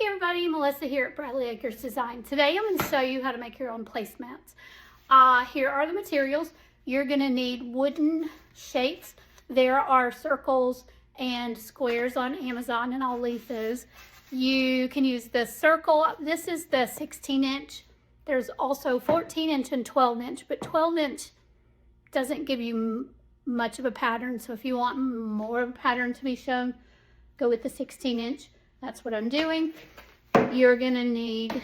Hey everybody, Melissa here at Bradley Acres Design. Today I'm going to show you how to make your own placemats. Here are the materials. You're going to need wooden shapes. There are circles and squares on Amazon, and I'll leave those. You can use the circle. This is the 16-inch. There's also 14-inch and 12-inch, but 12-inch doesn't give you much of a pattern, so if you want more of a pattern to be shown, go with the 16-inch. That's what I'm doing. You're gonna need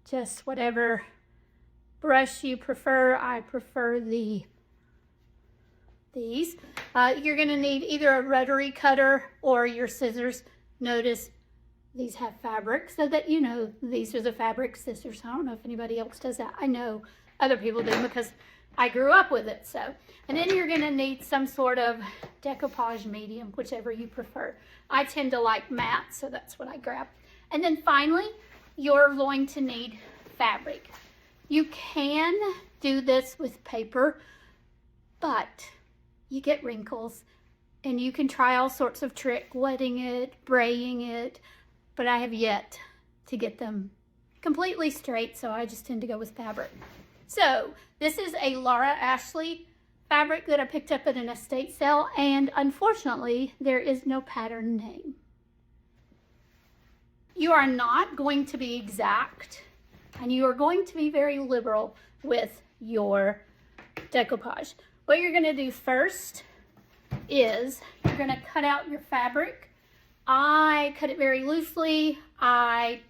just whatever brush you prefer. I prefer these. You're gonna need either a rotary cutter or your scissors. Notice these have fabric so that you know these are the fabric scissors. I don't know if anybody else does that. I know other people do because I grew up with it. And then you're gonna need some sort of decoupage medium, whichever you prefer. I tend to like matte, so that's what I grab. And then finally, you're going to need fabric. You can do this with paper, but you get wrinkles, and you can try all sorts of tricks, wetting it, braying it, but I have yet to get them completely straight, so I just tend to go with fabric. So this is a Laura Ashley fabric that I picked up at an estate sale, and unfortunately there is no pattern name. You are not going to be exact, and you are going to be very liberal with your decoupage. What you're going to do first is you're going to cut out your fabric. I cut it very loosely. I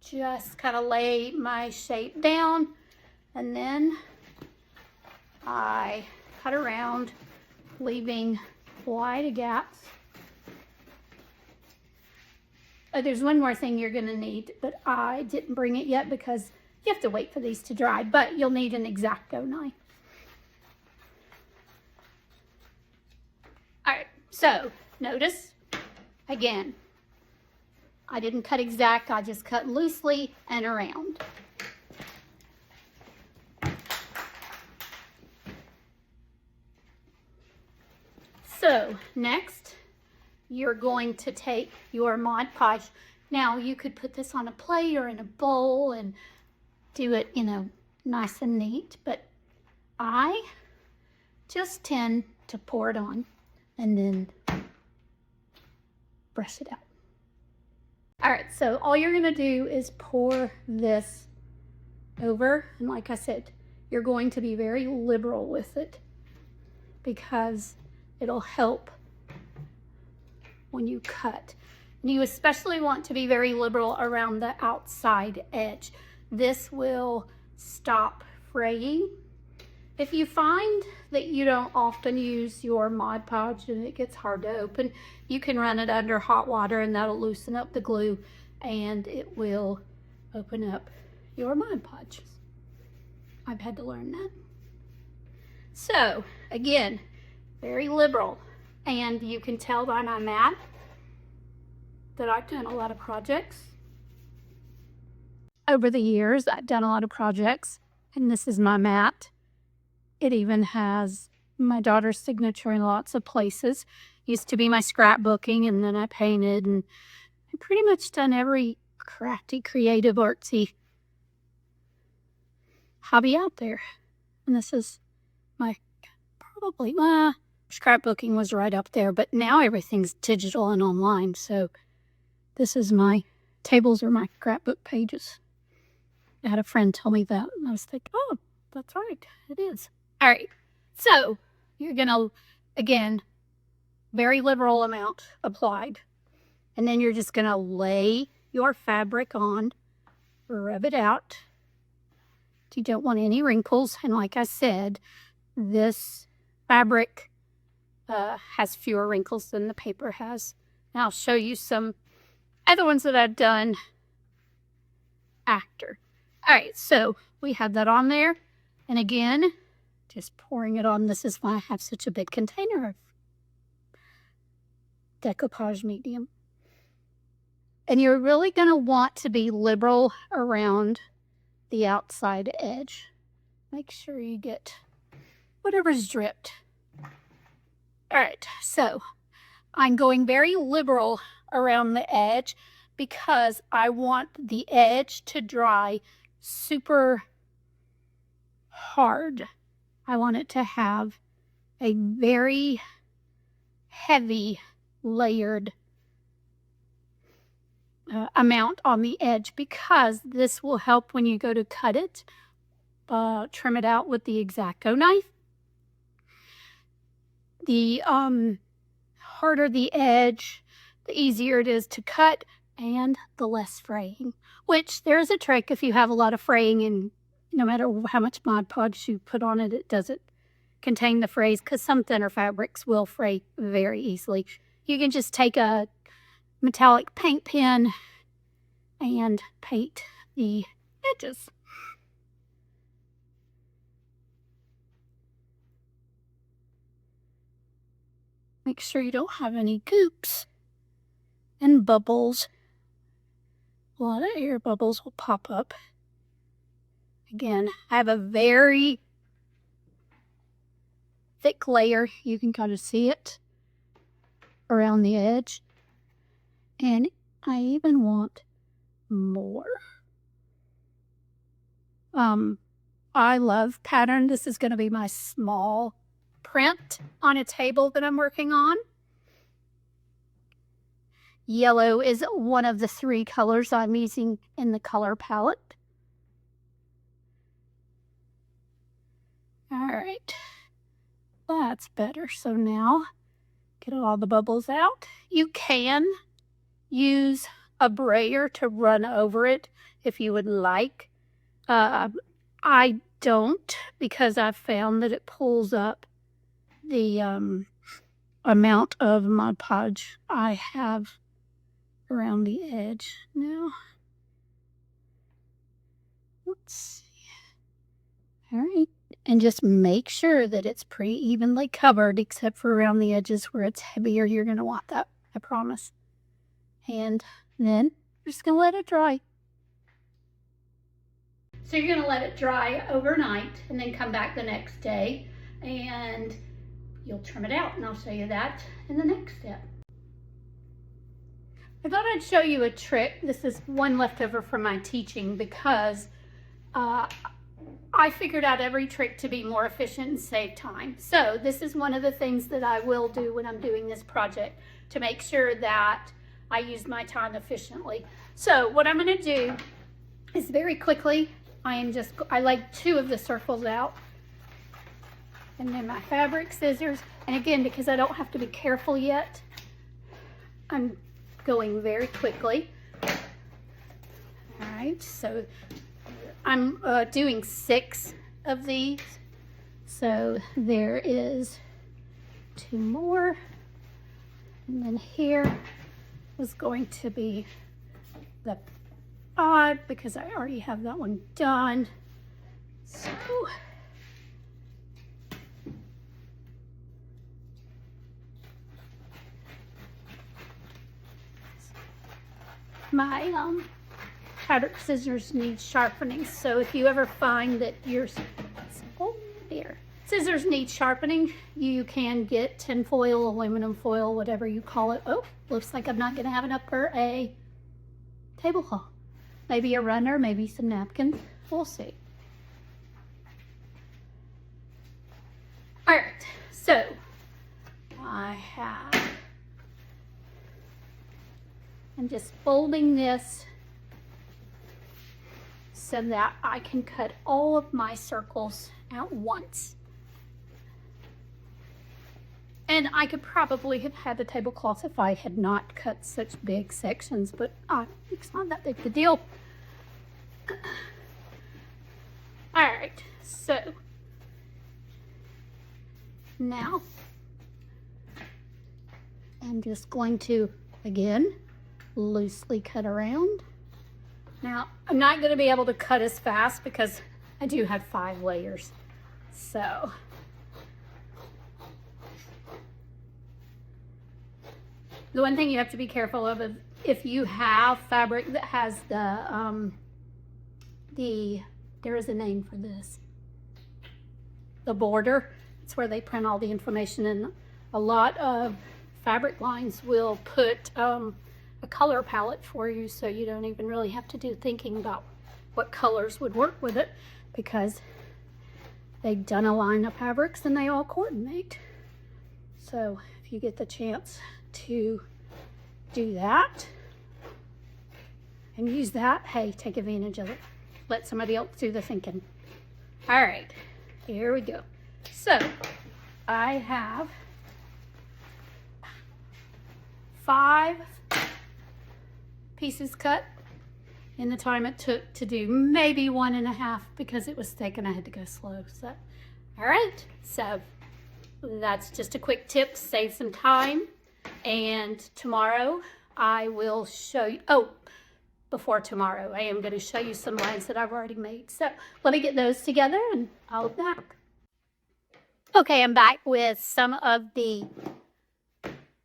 just kind of lay my shape down, and then I cut around, leaving wide gaps. There's one more thing you're gonna need, but I didn't bring it yet because you have to wait for these to dry, but you'll need an X-Acto knife. All right, so notice, again, I didn't cut exact, I just cut loosely and around. So next, you're going to take your Mod Podge. Now you could put this on a plate or in a bowl and do it, you know, nice and neat, but I just tend to pour it on and then brush it out. All right, so all you're gonna do is pour this over, and like I said, you're going to be very liberal with it because it'll help when you cut. And you especially want to be very liberal around the outside edge. This will stop fraying. If you find that you don't often use your Mod Podge and it gets hard to open, you can run it under hot water and that'll loosen up the glue and it will open up your Mod Podge. I've had to learn that. So again, very liberal, and you can tell by my mat that I've done a lot of projects. Over the years, I've done a lot of projects, and this is my mat. It even has my daughter's signature in lots of places. Used to be my scrapbooking, and then I painted, and I've pretty much done every crafty, creative, artsy hobby out there. And this is my probably, scrapbooking was right up there, but now everything's digital and online. So this is my tables are my scrapbook pages. I had a friend tell me that, and I was thinking, oh, that's right, it is. All right, so you're gonna, again, very liberal amount applied, and then you're just gonna lay your fabric on, rub it out. You don't want any wrinkles, and like I said, this fabric has fewer wrinkles than the paper has. And I'll show you some other ones that I've done after. All right, so we have that on there. And again, just pouring it on. This is why I have such a big container of decoupage medium. And you're really gonna want to be liberal around the outside edge. Make sure you get whatever's dripped. All right, so I'm going very liberal around the edge. because I want the edge to dry super hard. I want it to have a very heavy layered amount on the edge, because this will help when you go to cut it, trim it out with the X-Acto knife. The harder the edge, the easier it is to cut and the less fraying, which there's a trick. If you have a lot of fraying, and no matter how much Mod Podge you put on it, it doesn't contain the frays, because some thinner fabrics will fray very easily. You can just take a metallic paint pen and paint the edges. Make sure you don't have any goops and bubbles. A lot of air bubbles will pop up. Again, I have a very thick layer. You can kind of see it around the edge. And I even want more. I love pattern. This is going to be my small print on a table that I'm working on. Yellow is one of the 3 colors I'm using in the color palette. All right, that's better. So now get all the bubbles out. You can use a brayer to run over it if you would like. I don't, because I've found that it pulls up the amount of Mod Podge I have around the edge. Now, let's see. All right, and just make sure that it's pretty evenly covered, except for around the edges where it's heavier. You're going to want that, I promise. And then we're just going to let it dry. So you're going to let it dry overnight and then come back the next day and you'll trim it out, and I'll show you that in the next step. I thought I'd show you a trick. This is one leftover from my teaching, because I figured out every trick to be more efficient and save time. So this is one of the things that I will do when I'm doing this project to make sure that I use my time efficiently. So what I'm going to do is very quickly, I laid 2 of the circles out, and then my fabric scissors, and again, because I don't have to be careful yet, I'm going very quickly. All right, so I'm doing 6 of these, so there is 2 more, and then here was going to be the odd, because I already have that one done. So my fabric scissors need sharpening. So if you ever find that your scissors need sharpening, you can get tin foil, aluminum foil, whatever you call it. Oh, looks like I'm not going to have enough for a tablecloth. Maybe a runner, maybe some napkins. We'll see. All right, so I'm just folding this so that I can cut all of my circles at once. And I could probably have had the tablecloth if I had not cut such big sections, but it's not that big a deal. All right, so now I'm just going to, again, loosely cut around. Now, I'm not going to be able to cut as fast because I do have 5 layers. So the one thing you have to be careful of is if you have fabric that has there is a name for this, the border. It's where they print all the information, and a lot of fabric lines will put a color palette for you, so you don't even really have to do thinking about what colors would work with it, because they've done a line of fabrics and they all coordinate. So if you get the chance to do that and use that, hey, take advantage of it. Let somebody else do the thinking. All right, here we go. So I have 5 pieces cut in the time it took to do, maybe 1.5 because it was thick and I had to go slow. So, all right, so that's just a quick tip, save some time. And tomorrow I will show you, before tomorrow, I am going to show you some lines that I've already made. So let me get those together and I'll be back. Okay, I'm back with some of the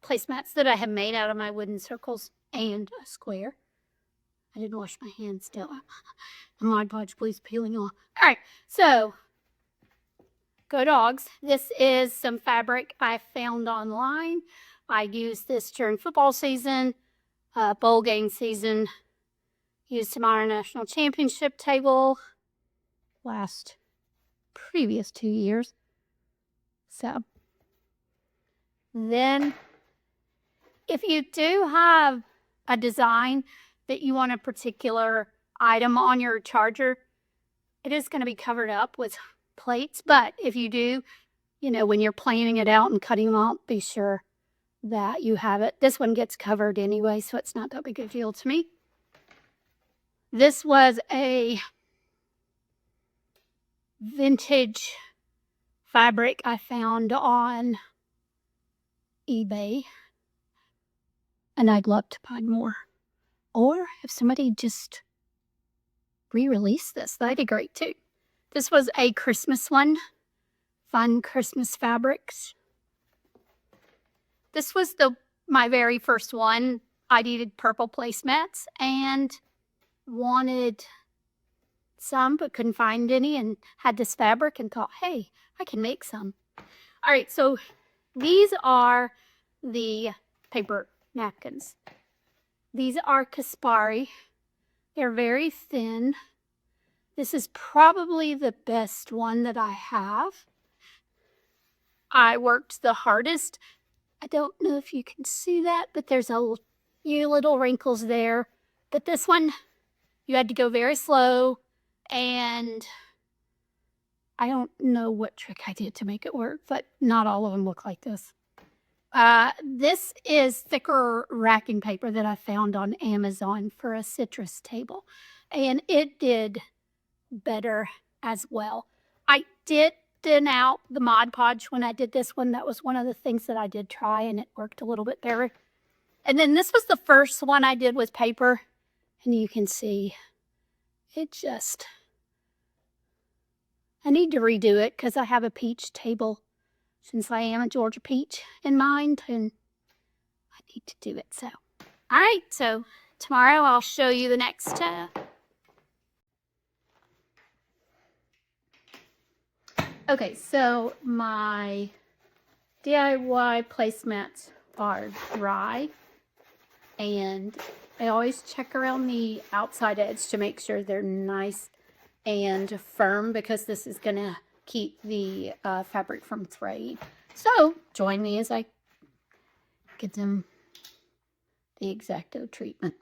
placemats that I have made out of my wooden circles and a square. I didn't wash my hands still. The Mod Podge glue's peeling off. All right, so go dogs. This is some fabric I found online. I used this during football season, bowl game season. Used to our national championship table previous 2 years. So then if you do have a design that you want a particular item on your charger, it is going to be covered up with plates. But if you do, you know, when you're planning it out and cutting them out, be sure that you have it. This one gets covered anyway, so it's not that big a deal to me. This was a vintage fabric I found on eBay, and I'd love to find more. Or if somebody just re-released this, that'd be great too. This was a Christmas one, fun Christmas fabrics. This was my very first one. I needed purple placemats and wanted some but couldn't find any, and had this fabric and thought, hey, I can make some. All right, so these are the paper napkins. These are Kaspari. They're very thin. This is probably the best one that I have. I worked the hardest. I don't know if you can see that, but there's a few little wrinkles there. But this one, you had to go very slow, and I don't know what trick I did to make it work, but not all of them look like this. This is thicker racking paper that I found on Amazon for a citrus table, and it did better as well. I did thin out the Mod Podge when I did this one. That was one of the things that I did try, and it worked a little bit better. And then this was the first one I did with paper, and you can see it just, I need to redo it because I have a peach table since I am a Georgia peach in mind, and I need to do it. So, all right, so tomorrow I'll show you the next Okay, so my DIY placemats are dry, and I always check around the outside edge to make sure they're nice and firm, because this is going to keep the fabric from fraying. So join me as I give them the X-Acto treatment.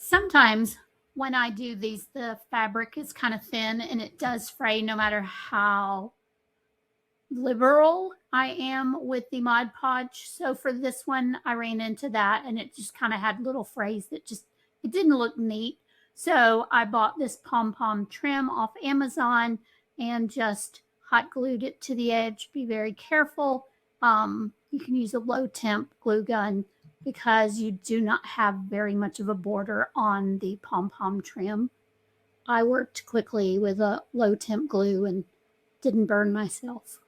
sometimes when I do these, the fabric is kind of thin and it does fray no matter how liberal I am with the Mod Podge. So for this one, I ran into that and it just kind of had little frays that just, it didn't look neat. So I bought this pom-pom trim off Amazon and just hot glued it to the edge. Be very careful. You can use a low temp glue gun because you do not have very much of a border on the pom-pom trim. I worked quickly with a low temp glue and didn't burn myself.